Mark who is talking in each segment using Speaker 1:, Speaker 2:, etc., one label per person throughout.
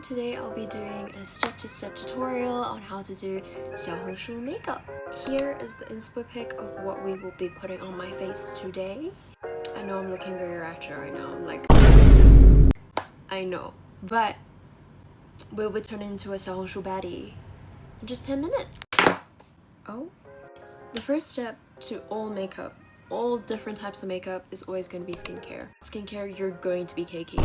Speaker 1: today I'll be doing a step-to-step tutorial on how to do Xiao Hong Shu makeup. Here is the inspo pic of what we will be putting on my face today. I know I'm looking very ratchet right now, I'm like, I know, but we'll be turning into a Xiao Hong Shu baddie in just 10 minutes. Oh, the first step to all makeup, all different types of makeup, is always going to be skincare. Skincare, you're going to be cakey.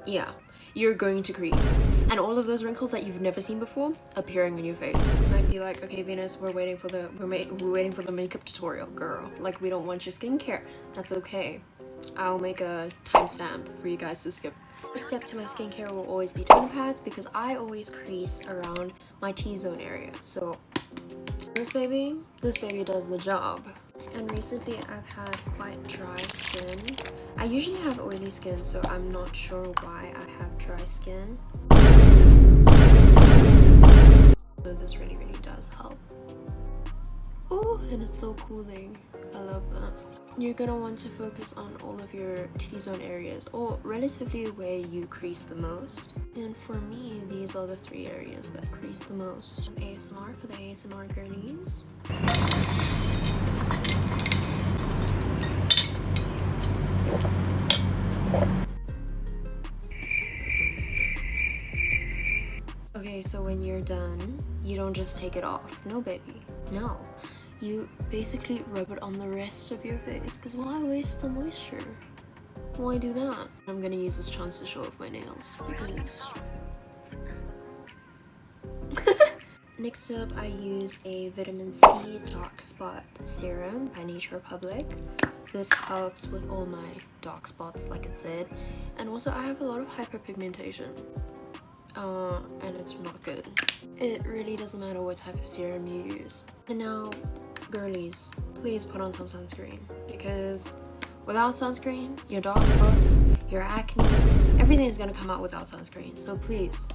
Speaker 1: Yeah, you're going to crease. And all of those wrinkles that you've never seen before appearing on your face. You might be like, okay, Venus, we're waiting for the makeup tutorial, girl. Like, we don't want your skincare. That's okay. I'll make a timestamp for you guys to skip. First step to my skincare will always be tone pads because I always crease around my T-zone area. So this baby does the job. And recently I've had quite dry skin. I usually have oily skin, so I'm not sure why I have dry skin. So this really does help. Oh, and it's so cooling. I love that. You're gonna want to focus on all of your T-zone areas, or relatively where you crease the most. And for me, these are the 3 areas that crease the most. ASMR for the ASMR girlies. Okay, so when you're done, you don't just take it off. No, baby. No. You basically rub it on the rest of your face, because why waste the moisture? Why do that? I'm gonna use this chance to show off my nails, because... Next up, I use a vitamin C dark spot serum by Nature Republic. This helps with all my dark spots, like it said. And also, I have a lot of hyperpigmentation. And it's not good. It really doesn't matter what type of serum you use. And now, girlies, please put on some sunscreen, because without sunscreen, your dark spots, your acne, everything is gonna come out without sunscreen. So please,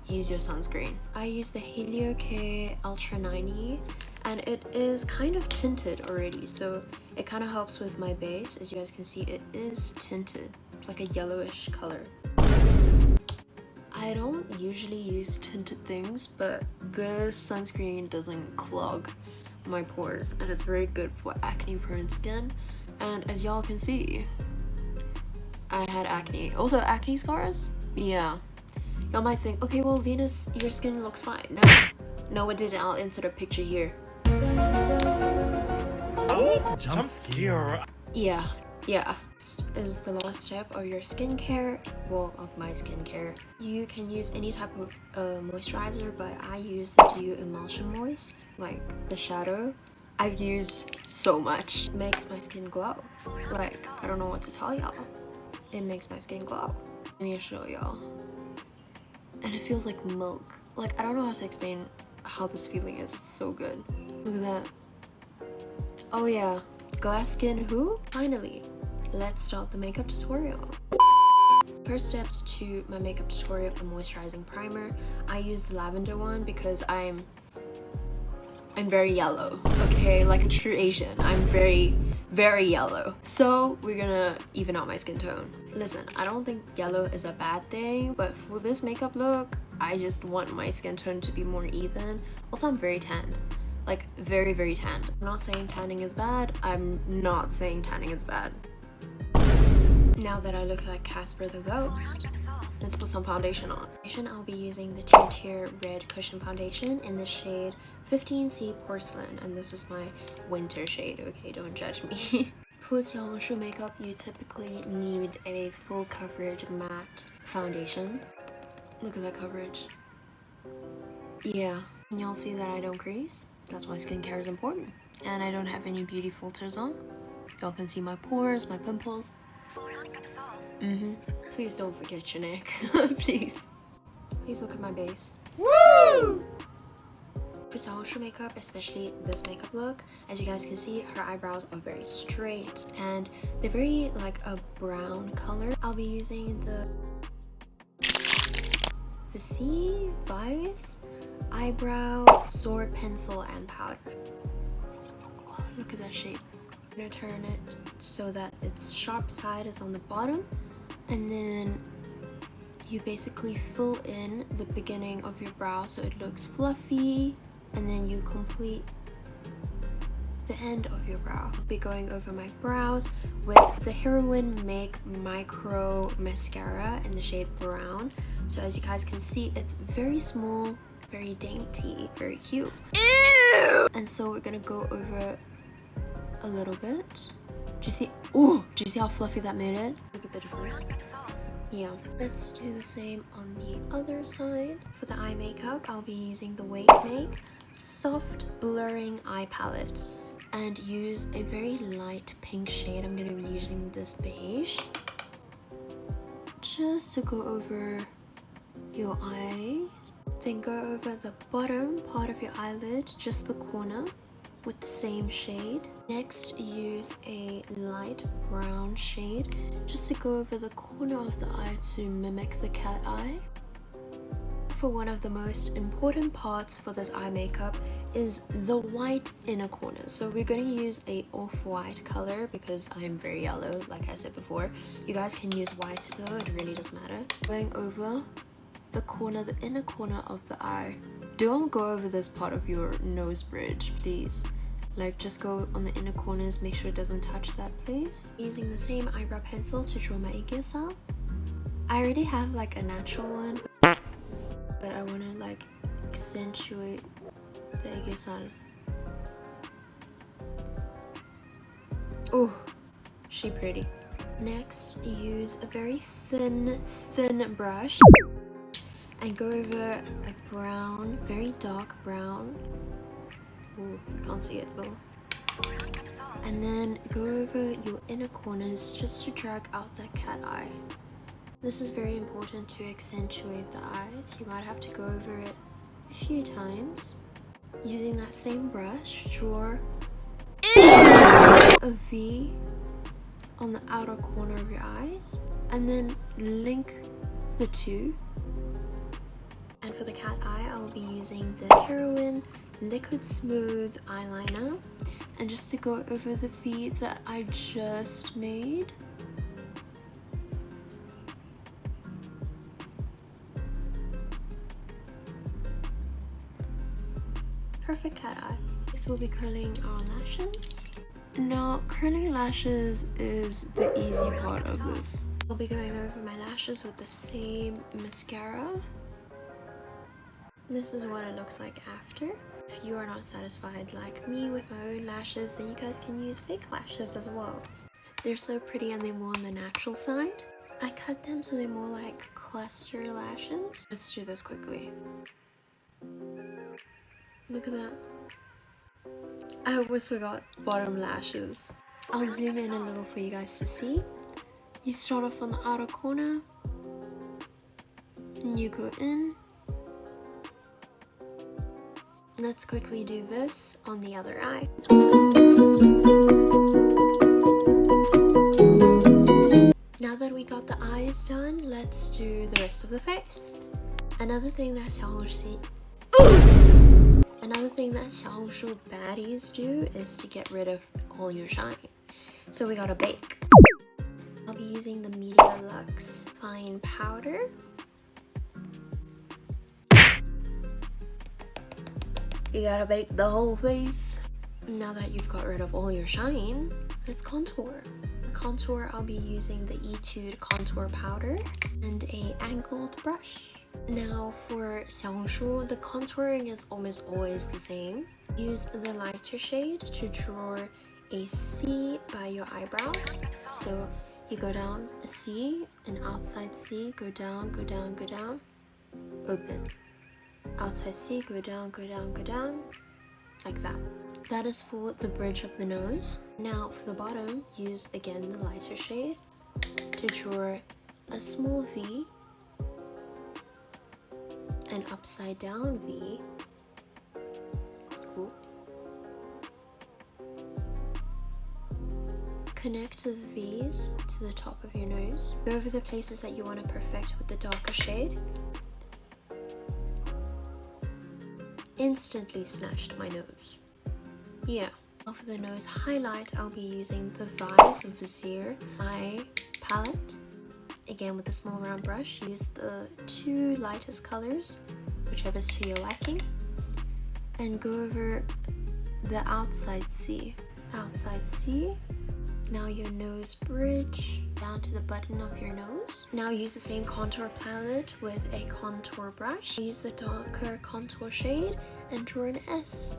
Speaker 1: use your sunscreen. I use the Helio K Ultra 90, and it is kind of tinted already, so it kind of helps with my base. As you guys can see, it is tinted. It's like a yellowish color. I don't usually use tinted things, but this sunscreen doesn't clog my pores, and it's very good for acne prone skin. And as y'all can see, I had acne. Also, acne scars? Yeah. Y'all might think, okay, well, Venus, your skin looks fine. No, it didn't. I'll insert a picture here.
Speaker 2: Oh, jump scare.
Speaker 1: Yeah. This is the last step of your skincare, well, of my skincare. You can use any type of moisturizer, but I use the Dew Emulsion Moist, like the shadow. I've used so much. It makes my skin glow. Like, I don't know what to tell y'all. It makes my skin glow. Let me show y'all. And it feels like milk. Like, I don't know how to explain how this feeling is. It's so good. Look at that. Oh yeah, glass skin who? Finally, let's start the makeup tutorial. First step to my makeup tutorial, a moisturizing primer. I use the lavender one because I'm very yellow, okay? Like a true Asian. I'm very yellow. So we're gonna even out my skin tone. Listen, I don't think yellow is a bad thing, but for this makeup look, I just want my skin tone to be more even. Also, I'm very tanned. Like, very tanned. I'm not saying tanning is bad. I'm not saying tanning is bad. Now that I look like Casper the Ghost, let's put some foundation on. I'll be using the Tier Red Cushion Foundation in the shade 15C Porcelain, and this is my winter shade, okay? Don't judge me. For Xiao Hong Shu makeup, you typically need a full coverage matte foundation. Look at that coverage. Yeah, and y'all see that I don't crease? That's why skincare is important. And I don't have any beauty filters on. Y'all can see my pores, my pimples. Please don't forget your neck. Please look at my base. Woo! For Xiao Hong Shu makeup, especially this makeup look, as you guys can see, her eyebrows are very straight and they're very like a brown color. I'll be using the C Vice eyebrow sword pencil and powder. Oh, look at that shape. I'm gonna turn it so that its sharp side is on the bottom, and then you basically fill in the beginning of your brow so it looks fluffy, and then you complete the end of your brow. I'll be going over my brows with the Heroine Make Micro Mascara in the shade Brown. So as you guys can see, it's very small, very dainty, very cute. Ew! And so we're gonna go over a little bit. Do you see? Oh, do you see how fluffy that made it? Look at the difference. Yeah, let's do the same on the other side. For the eye makeup, I'll be using the Wake Make Soft Blurring Eye Palette and use a very light pink shade. I'm gonna be using this beige just to go over your eyes. Then go over the bottom part of your eyelid, just the corner, with the same shade. Next, use a light brown shade just to go over the corner of the eye to mimic the cat eye. For one of the most important parts for this eye makeup is the white inner corner. So we're going to use a off-white color because I'm very yellow, like I said before. You guys can use white though, it really doesn't matter. Going over the corner, the inner corner of the eye. Don't go over this part of your nose bridge, please. Like, just go on the inner corners, make sure it doesn't touch that place. Using the same eyebrow pencil to draw my aegyo. I already have like a natural one, but I want to like accentuate the aegyo. Oh, she pretty. Next, use a very thin brush and go over a brown, very dark brown. Oh, you can't see it though. And then go over your inner corners just to drag out that cat eye. This is very important to accentuate the eyes. You might have to go over it a few times. Using that same brush, draw a V on the outer corner of your eyes and then link the two. And for the cat eye, I'll be using the Heroine Liquid Smooth eyeliner, and just to go over the V that I just made. Perfect cat eye. Next we'll be curling our lashes. Now, curling lashes is the easy part of this. I'll be going over my lashes with the same mascara. This is what it looks like after. If you are not satisfied like me with my own lashes, then you guys can use fake lashes as well. They're so pretty and they're more on the natural side. I cut them so they're more like cluster lashes. Let's do this quickly. Look at that. I almost forgot bottom lashes. I'll zoom in a little for you guys to see. You start off on the outer corner and you go in. Let's quickly do this on the other eye. Now that we got the eyes done, let's do the rest of the face. Another thing that Xiao Hong Shu baddies do is to get rid of all your shine. So we gotta bake. I'll be using the Media Luxe Fine Powder. You gotta bake the whole face. Now that you've got rid of all your shine, let's contour. For contour, I'll be using the Etude Contour Powder and a angled brush. Now for Xiao Hong Shu, the contouring is almost always the same. Use the lighter shade to draw a C by your eyebrows. So you go down a C, an outside C, go down, go down, go down, open. Outside C, go down, go down, go down, like that. That is for the bridge of the nose. Now for the bottom, use again the lighter shade to draw a small V, an upside down V. Ooh. Connect the V's to the top of your nose. Go over the places that you want to perfect with the darker shade. Instantly snatched my nose. Yeah. Now for the nose highlight, I'll be using the Vise Vizier Eye Palette Again, with a small round brush, use the two lightest colors, whichever two you're liking, and go over the outside C. Outside C. Now your nose bridge down to the button of your nose. Now use the same contour palette with a contour brush. Use a darker contour shade and draw an S.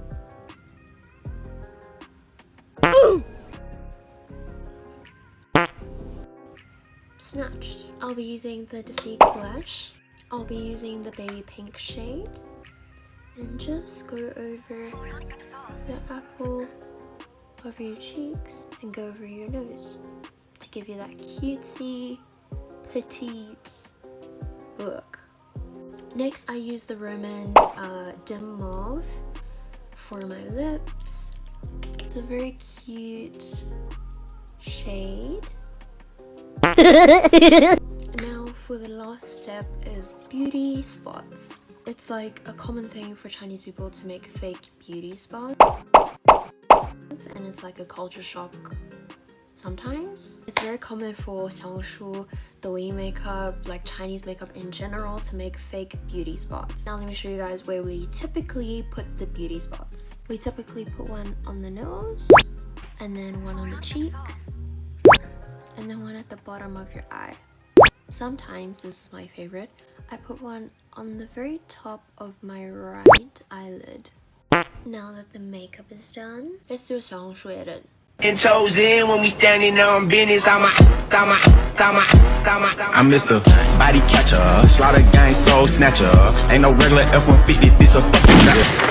Speaker 1: Snatched. I'll be using the Deceit blush. I'll be using the baby pink shade and just go over the apple of your cheeks and go over your nose to give you that cutesy, petite look. Next, I use the Roman Dim Mauve for my lips. It's a very cute shade. Now for the last step is beauty spots. It's like a common thing for Chinese people to make fake beauty spots, and it's like a culture shock sometimes. It's very common for Xiao Hong Shu, Douyin makeup, like Chinese makeup in general, to make fake beauty spots. Now let me show you guys where we typically put the beauty spots. We typically put one on the nose, and then one on the cheek, and then one at the bottom of your eye. Sometimes, this is my favorite, I put one on the very top of my right eyelid. Now that the makeup is done, let's do a Xiao Hong Shu edit.
Speaker 3: And chosen when we standing on business. I'm Mr. Body Catcher, Slaughter Gang Soul Snatcher. Ain't no regular F-150, this a fucking